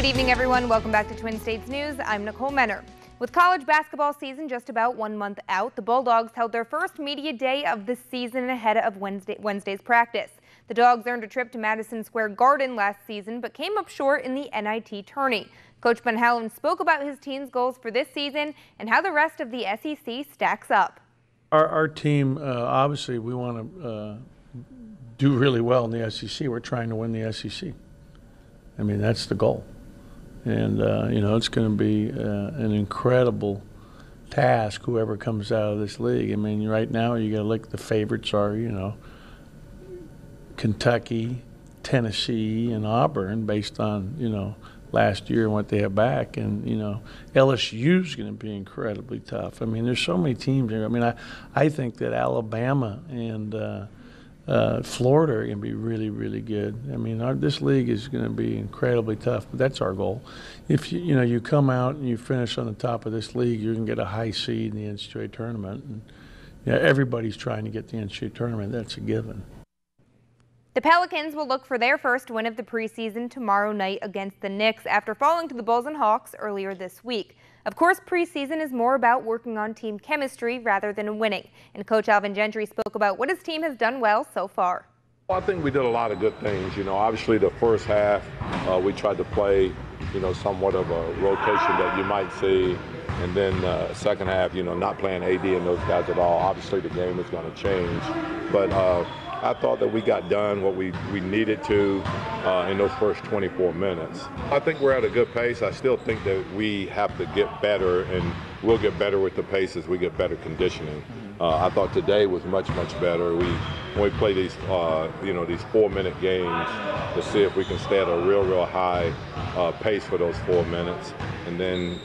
evening, everyone. Welcome back to Twin States News. I'm Nicole Menner. With college basketball season just about 1 month out, the Bulldogs held their first media day of the season ahead of Wednesday's practice. The Dogs earned a trip to Madison Square Garden last season, but came up short in the NIT tourney. Coach Ben Howland spoke about his team's goals for this season and how the rest of the SEC stacks up. Our team, obviously, we want to do really well in the SEC. We're trying to win the SEC. I mean, that's the goal. And, it's going to be an incredible task, whoever comes out of this league. I mean, right now, you got to look, the favorites are, Kentucky, Tennessee, and Auburn based on, last year and what they have back. And, LSU is going to be incredibly tough. I mean, there's so many teams here. I mean, I think that Alabama and Florida are going to be really, really good. I mean, this league is going to be incredibly tough, but that's our goal. If you come out and you finish on the top of this league, you're going to get a high seed in the NCAA tournament. And everybody's trying to get the NCAA tournament. That's a given. The Pelicans will look for their first win of the preseason tomorrow night against the Knicks after falling to the Bulls and Hawks earlier this week. Of course, preseason is more about working on team chemistry rather than winning. And Coach Alvin Gentry spoke about what his team has done well so far. Well, I think we did a lot of good things. Obviously the first half we tried to play, somewhat of a rotation that you might see. And then second half, not playing AD and those guys at all. Obviously the game is going to change. But I thought that we got done what we needed to in those first 24 minutes. I think we're at a good pace. I still think that we have to get better, and we'll get better with the pace as we get better conditioning. I thought today was much, much better. When we play these, these 4-minute games, to see if we can stay at a real high pace for those 4 minutes. And then,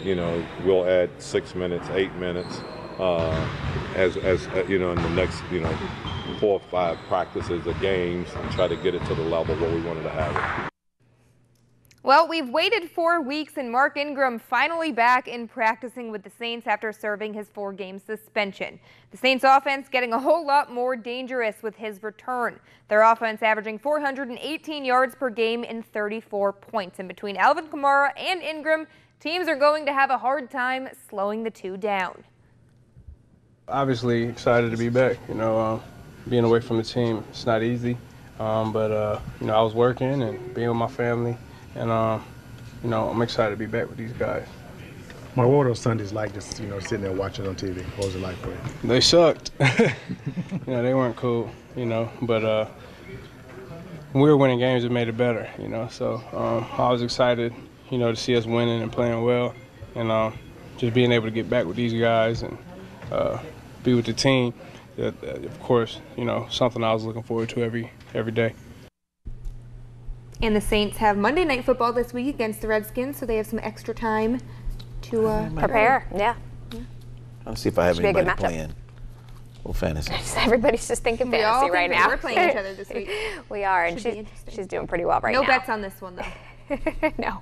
we'll add 6 minutes, 8 minutes as in the next, 4 or 5 practices or games, and try to get it to the level where we wanted to have it. Well, we've waited 4 weeks, and Mark Ingram finally back in practicing with the Saints after serving his 4-game suspension. The Saints offense getting a whole lot more dangerous with his return. Their offense averaging 418 yards per game and 34 points. And between Alvin Kamara and Ingram, teams are going to have a hard time slowing the two down. Obviously excited to be back. Being away from the team, it's not easy. But I was working and being with my family. And, I'm excited to be back with these guys. What were those Sundays like, just, sitting there watching on TV? What was it like for you? They sucked. They weren't cool, but when we were winning games, it made it better, So I was excited, to see us winning and playing well, and just being able to get back with these guys and be with the team. That, of course, something I was looking forward to every day. And the Saints have Monday Night Football this week against the Redskins, so they have some extra time to prepare. Yeah. Let's see if I have anybody playing. Well, fantasy. Everybody's just thinking fantasy right now. We're playing each other this week. We are, and she's doing pretty well right now. No bets on this one, though. No.